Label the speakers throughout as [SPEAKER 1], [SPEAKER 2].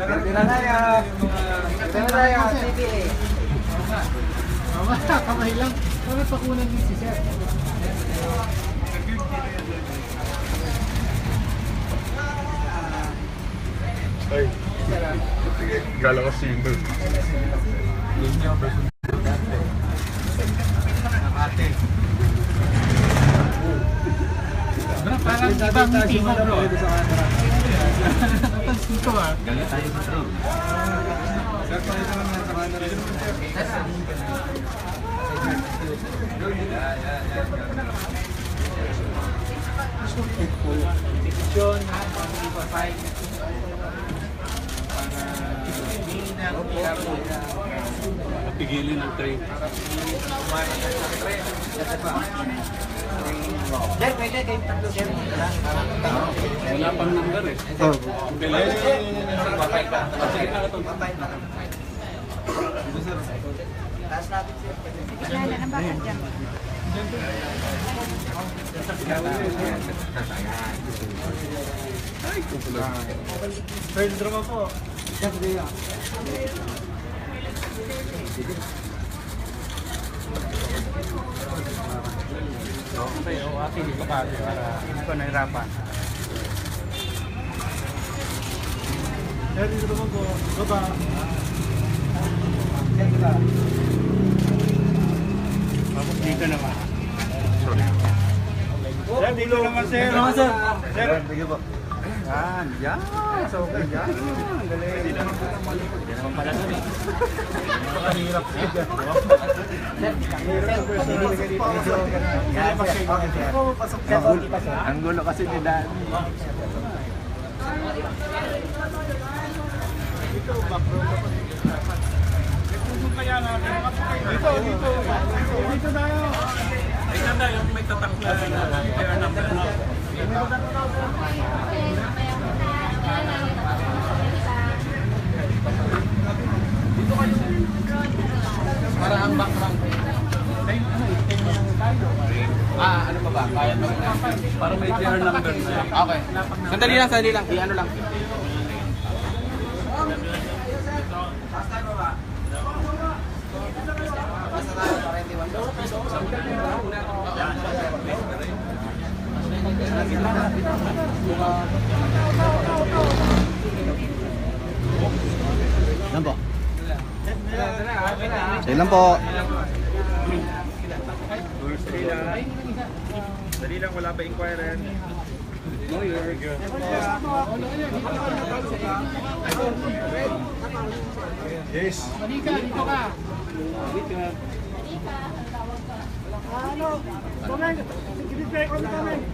[SPEAKER 1] Tira tayo. Tira tayo, CPA.
[SPEAKER 2] Mamaya, kamay lang. Bakit pakunan din si Sir?
[SPEAKER 3] Ay, gala ko single. Linya versus
[SPEAKER 2] Ate. Bro, parang ibang ngiti mo, bro. Napansin ko ah.
[SPEAKER 1] Galit tayo sa train.
[SPEAKER 2] Petisyon, pag-ipapay.
[SPEAKER 3] pigilin ng train.
[SPEAKER 1] Sir, pwede kayo tatlo, sir.
[SPEAKER 3] Wala pang number eh. Kailangan sige na ito. Dito sir.
[SPEAKER 1] Taas natin, sir.
[SPEAKER 4] Wala na bakit dyan?
[SPEAKER 3] Ay, kumpula.
[SPEAKER 2] First drama po. Okay, o akin dito ka para hindi ko nahirapan. Dito naman po, baba. Tapos dito naman.
[SPEAKER 3] Sorry.
[SPEAKER 2] Sir, dito naman sir. Dito naman sir. Sir,
[SPEAKER 3] Sige po.
[SPEAKER 2] yan, yan. So, okay, yan. Galing. Hindi naman pala doon eh. Napakahirap siya.
[SPEAKER 1] Ang gulo kasi ni Dan.
[SPEAKER 2] Dito, background ako. Dito kaya natin. Dito, dito. Dito tayo. Ay, ganda yung may tatak na kaya number na. Dito kayo. Para ang background.
[SPEAKER 1] Ano pa ba? Kaya na.
[SPEAKER 3] Para may clear number na.
[SPEAKER 1] Okay. Sandali lang. I-ano lang. Ilan po? Ilan po?
[SPEAKER 2] Dali lang, wala pa inquirer. No, you're good.
[SPEAKER 3] Yes.
[SPEAKER 2] Malika, dito ka. Ano? Comment. Give on the comment.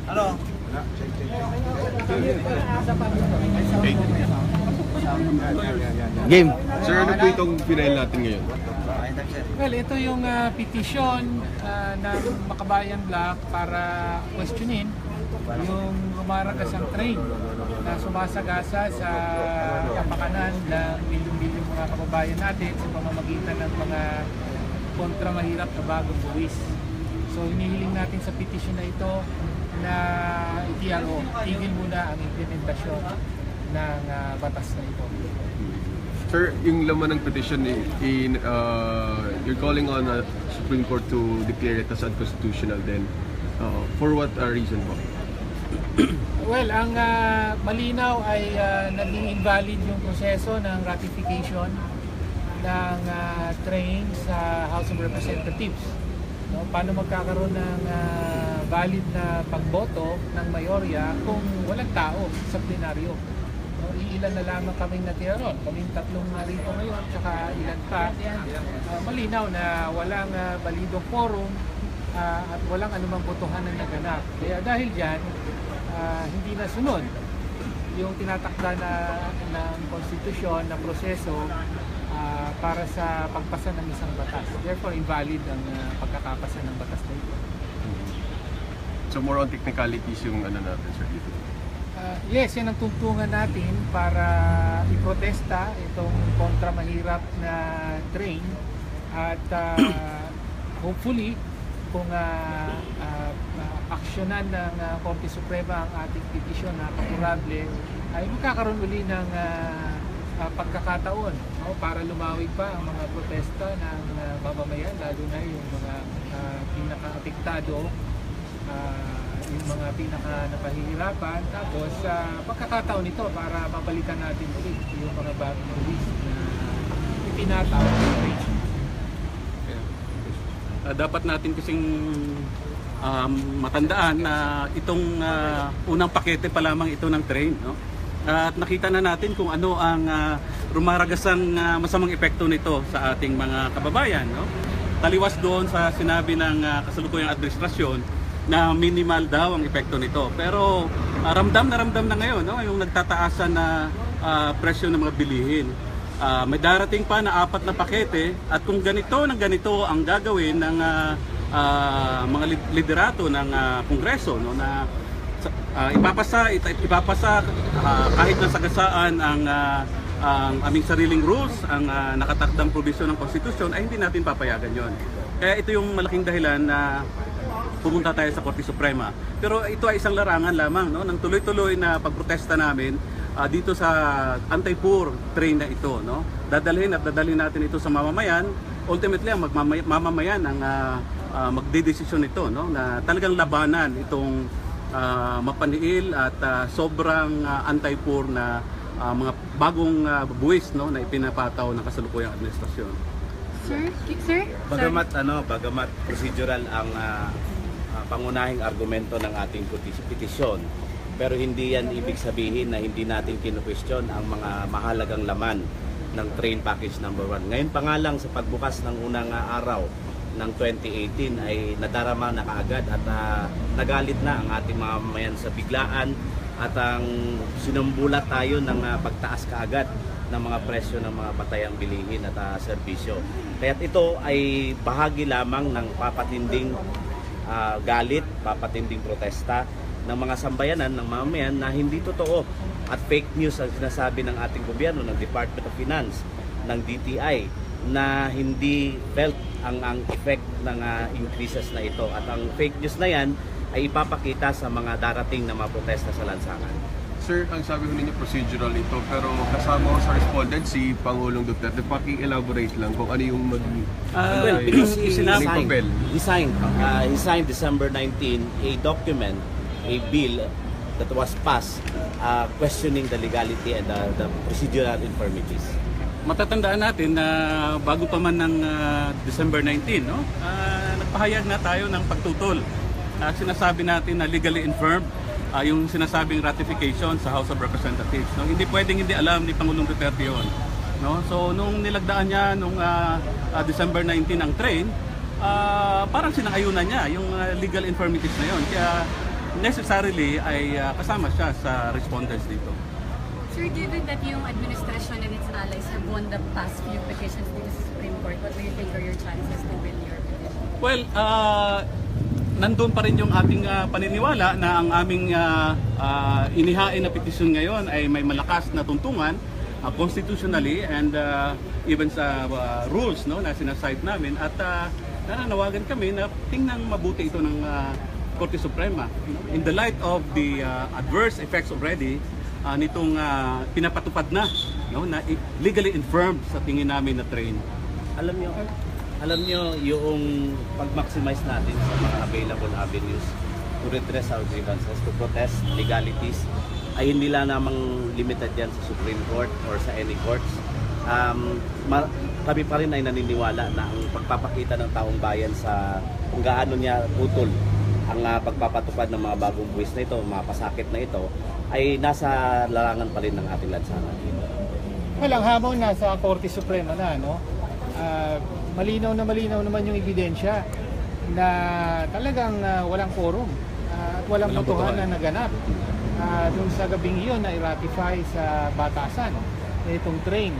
[SPEAKER 2] Ano?
[SPEAKER 1] Game.
[SPEAKER 3] Sir, ano po itong final natin ngayon?
[SPEAKER 2] Well, ito yung petisyon ng Makabayan Bloc para questionin yung rumaragasang train na sumasagasa sa kapakanan ng milyong-milyong mga kababayan natin sa pamamagitan ng mga kontramahirap na bagong buwis. So hinihiling natin sa petisyon na ito na i-TRO, tigil muna ang implementasyon ng batas na ito.
[SPEAKER 3] Sir, yung laman ng petition, you're calling on the Supreme Court to declare it as unconstitutional then. For what reason po?
[SPEAKER 2] Well, ang malinaw ay naging invalid yung proseso ng ratification ng train sa House of Representatives. No? Paano magkakaroon ng valid na pagboto ng mayorya kung walang tao sa plenaryo? No? Ilan na lamang kaming natira ron. Kaming tatlong narito ngayon, tsaka ilan pa. Malinaw na walang balidong quorum at walang anumang botohan na naganap. Kaya dahil dyan, hindi na sunod yung tinatakda ng konstitusyon na proseso para sa pagpasa ng isang batas. Therefore, invalid ang pagkakapasa ng batas na ito.
[SPEAKER 3] So more on technicalities yung ano natin, sir, dito.
[SPEAKER 2] Yes, yan ang tuntungan natin para iprotesta itong kontramahirap na train at hopefully kung aksyonan ng Korte Suprema ang ating petisyon na favorable, ay magkakaroon uli ng pagkakataon para lumawig pa ang mga protesta ng mamamayan, lalo na yung mga pinaka-apektado, yung mga pinaka-napahihirapan. Tapos pagkakataon ito para mabalikan natin ulit yung mga bagong release na ipinataw.
[SPEAKER 5] Dapat natin kasing matandaan na itong unang pakete pa lamang ito ng train, no? At nakita na natin kung ano ang rumaragasang masamang epekto nito sa ating mga kababayan, no? Taliwas doon sa sinabi ng kasalukuyang administrasyon na minimal daw ang epekto nito. Pero ramdam na ngayon, no? Yung nagtataasan na presyo ng mga bilihin. May darating pa na 4 na pakete, at kung ganito ang gagawin ng mga liderato ng Kongreso, no, na ipapasa kahit na sagasaan ang aming sariling rules, ang nakatakdang probisyon ng konstitusyon, ay hindi natin papayagan yon. Kaya ito yung malaking dahilan na pumunta tayo sa Korte Suprema. Pero ito ay isang larangan lamang, no, ng tuloy-tuloy na pagprotesta namin dito sa anti-poor train na ito, no. Dadalhin natin ito sa mamamayan. Ultimately ang mamamayan ang magdedesisyon nito, no, na talagang labanan itong mapaniil at sobrang anti-poor na mga bagong buwis, no, na ipinapataw ng kasalukuyang administrasyon.
[SPEAKER 4] Sir?
[SPEAKER 6] Bagamat procedural ang pangunahing argumento ng ating petisyon, pero hindi yan ibig sabihin na hindi natin kinu-question ang mga mahalagang laman ng train package number 1. Ngayon pa nga lang sa pagbukas ng unang araw ng 2018 ay nadarama na kaagad at nagalit na ang ating mga mamamayan sa biglaan at ang sinumbulat tayo ng pagtaas kaagad ng mga presyo ng mga patayang bilihin at serbisyo. Kaya't ito ay bahagi lamang ng papatinding galit, papatinding protesta ng mga sambayanan ng mamamayan na hindi totoo at fake news ang sinasabi ng ating gobyerno, ng Department of Finance, ng DTI, na hindi felt ang effect ng increases na ito, at ang fake news na yan ay ipapakita sa mga darating na mga protesta sa lansangan.
[SPEAKER 3] Sir, ang sabi ko ninyo procedural ito, pero kasama ko sa respondent si Pangulong Duterte. Paki-elaborate lang kung ano yung
[SPEAKER 6] Because he
[SPEAKER 3] he
[SPEAKER 6] signed December 19 a document, a bill that was passed questioning the legality and the procedural infirmities.
[SPEAKER 5] Matatandaan natin na bago pa man ng December 19, no, nagpahayag na tayo ng pagtutol. Sinasabi natin na legally infirmed yung sinasabing ratification sa House of Representatives. No? Hindi pwedeng hindi alam ni Pangulong Duterte yun. No? So nung nilagdaan niya nung December 19 ang train, parang sinang-ayunan niya yung legal infirmities na yun. Kaya necessarily ay kasama siya sa respondents dito.
[SPEAKER 4] Sir, given that yung administration and its allies have won the past few petitions dito sa Supreme Court, what do you think are your chances to win your petition?
[SPEAKER 5] Well, nandun pa rin yung ating paniniwala na ang aming inihain na petisyon ngayon ay may malakas na tuntungan constitutionally and even sa rules, no, na sinasite namin, at nananawagan kami na tingnan mabuti ito ng Korte Suprema. In the light of the adverse effects already nitong pinapatupad na, no, na legally infirmed sa tingin namin na train.
[SPEAKER 6] Alam nyo yung pag-maximize natin sa mga available avenues to redress our grievances, to protest legalities, ay hindi lang namang limited yan sa Supreme Court or sa any courts. Kami pa rin ay naniniwala na ang pagpapakita ng taong bayan sa kung gaano niya putol ang pagpapatupad ng mga bagong buwis na ito, mga pasakit na ito, ay nasa larangan pa rin ng ating lansangan.
[SPEAKER 2] Walang hamon na sa Korte Suprema na, no? Malinaw naman yung ebidensya na talagang walang quorum at walang botohan na naganap dun sa gabing iyon na i-ratify sa batasan itong train.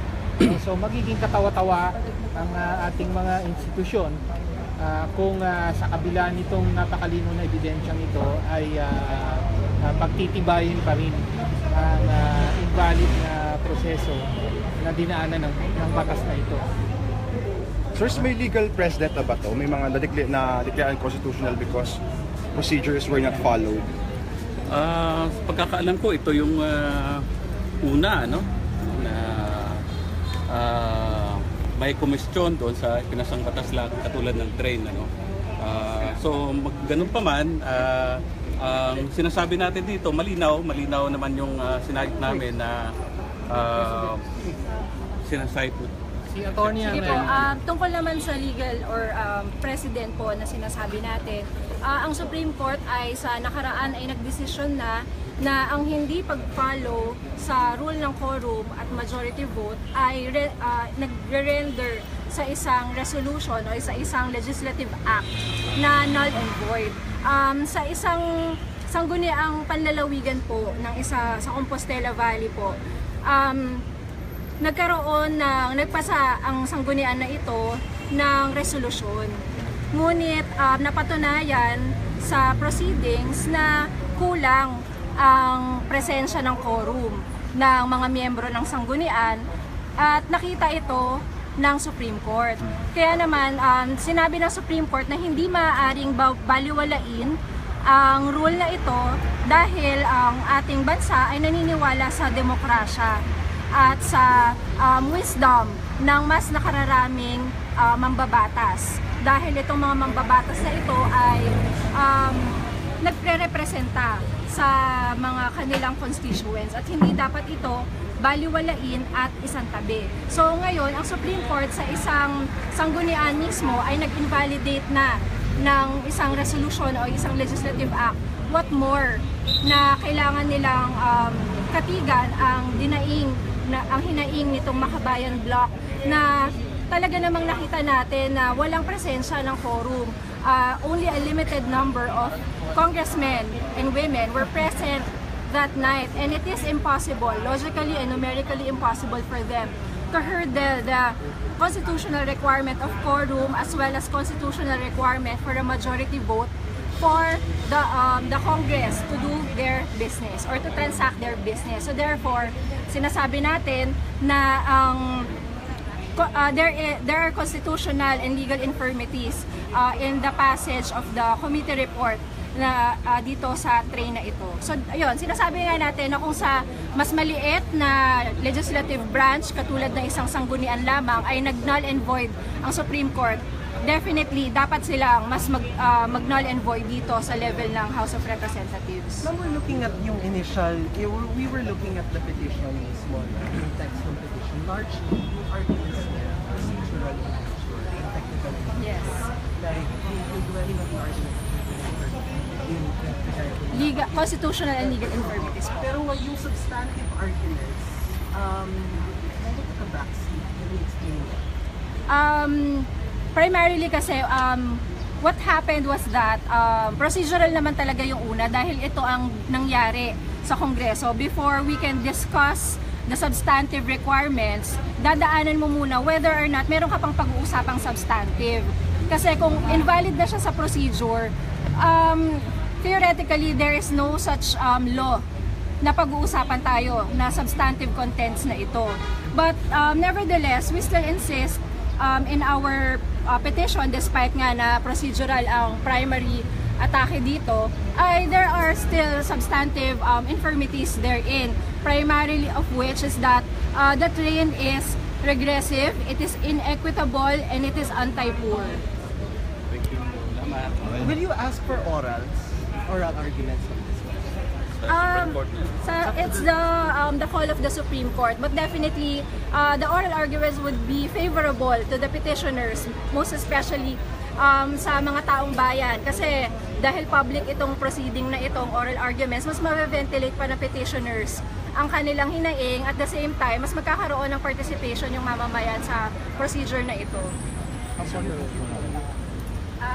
[SPEAKER 2] So magiging katawa-tawa ang ating mga institusyon kung sa kabila nitong napakalino na ebidensyang ito ay pagtitibayin pa rin ang invalid na proseso na dinaanan ng batas na ito.
[SPEAKER 7] Sirs, may legal precedent na ba to? May mga na-declare unconstitutional because procedures were not followed?
[SPEAKER 5] Sa pagkakaalam ko, ito yung una, no? Na may komisyon doon sa pinasang batas lang katulad ng train, ano? So, ganun pa man, ang sinasabi natin dito, malinaw naman yung sinahit namin na sinasahit
[SPEAKER 2] Si attorney ang
[SPEAKER 8] Sige po, tungkol naman sa legal or precedent po na sinasabi natin, ang Supreme Court ay sa nakaraan ay nagdesisyon na ang hindi pag-follow sa rule ng quorum at majority vote ay nagre-render sa isang resolution o sa isang legislative act na null and void. Sa isang sangguniang panlalawigan po ng isa sa Compostela Valley po, nagpasa ang sanggunian na ito ng resolusyon. Ngunit napatunayan sa proceedings na kulang ang presensya ng quorum ng mga miyembro ng sanggunian at nakita ito ng Supreme Court. Kaya naman sinabi ng Supreme Court na hindi maaaring baliwalain ang rule na ito dahil ang ating bansa ay naniniwala sa demokrasya at sa wisdom ng mas nakararaming mambabatas. Dahil itong mga mambabatas na ito ay nagre-representa sa mga kanilang constituents at hindi dapat ito baliwalain at isang tabi. So ngayon, ang Supreme Court sa isang sanggunian mismo ay nag-invalidate na ng isang resolution o isang legislative act. What more na kailangan nilang katigan ang hinaing nitong Makabayan Bloc na talaga namang nakita natin na walang presensya ng quorum. Only a limited number of congressmen and women were present that night, and it is impossible, logically and numerically impossible for them to hear the constitutional requirement of quorum as well as constitutional requirement for a majority vote for the Congress to do their business or to transact their business. So therefore, sinasabi natin na there are constitutional and legal infirmities in the passage of the committee report na dito sa train na ito. So ayun, sinasabi nga natin na kung sa mas maliit na legislative branch katulad ng isang sanggunian lamang ay nag-null and void ang Supreme Court, definitely dapat silang mas mag-null and void dito sa level ng House of Representatives.
[SPEAKER 1] Ma'am, we're looking at yung initial, we were looking at the petition mismo, yung text ng petition, largely yung articles niya, procedural in nature, and technical in nature.
[SPEAKER 8] Yes.
[SPEAKER 1] Like, yung dwelling of the argument,
[SPEAKER 8] Constitutional and legal infirmities po.
[SPEAKER 1] pero yung substantive arguments, took a backseat. Can you explain that?
[SPEAKER 8] Primarily kasi what happened was that procedural naman talaga yung una dahil ito ang nangyari sa Kongreso. Before we can discuss the substantive requirements, dadaanan mo muna whether or not meron ka pang pag-uusapang substantive. Kasi kung invalid na siya sa procedure, theoretically there is no such law na pag-uusapan tayo na substantive contents na ito. But nevertheless, we still insist in our petition, despite nga na procedural ang primary atake dito, ay there are still substantive infirmities therein, primarily of which is that the train is regressive, it is inequitable, and it is anti-poor.
[SPEAKER 1] Will you ask for oral arguments on this one?
[SPEAKER 8] It's the call of the Supreme Court, but definitely the oral arguments would be favorable to the petitioners, most especially sa mga taong bayan, kasi dahil public itong proceeding na itong oral arguments, mas ma-ventilate pa ng petitioners ang kanilang hinaing, at the same time mas magkakaroon ng participation yung mamamayan sa procedure na ito.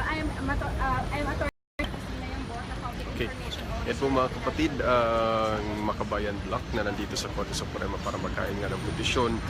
[SPEAKER 8] I'm attorney.
[SPEAKER 3] Okay. Yan po mga kapatid, ang Makabayan Bloc na nandito sa Korte Suprema para magkain nga ng petisyon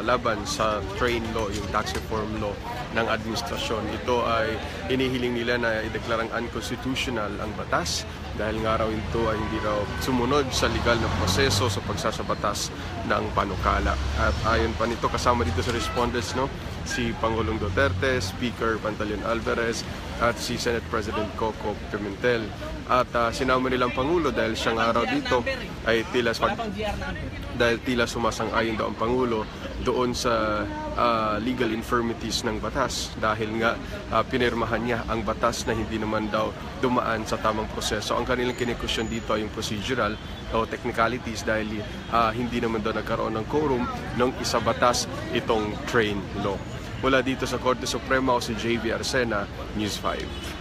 [SPEAKER 3] laban sa train law, yung tax reform law ng administrasyon. Ito ay hinihiling nila na ideklarang unconstitutional ang batas dahil nga raw ito ay hindi raw sumunod sa legal na proseso sa pagsasabatas ng panukala. At ayon pa nito, kasama dito sa respondents, no, si Pangulong Duterte, Speaker Pantaleon Alvarez, at si Senate President Coco Pimentel. At sinama nilang Pangulo dahil siyang araw dito ay tila sumasang-ayon daw ang Pangulo doon sa legal infirmities ng batas dahil nga pinirmahan niya ang batas na hindi naman daw dumaan sa tamang proseso. Ang kanilang kinikusyon dito ay yung procedural o technicalities dahil hindi naman daw nagkaroon ng quorum ng isa batas itong train law. Mula dito sa Korte Suprema, o si JV Arsena, News 5.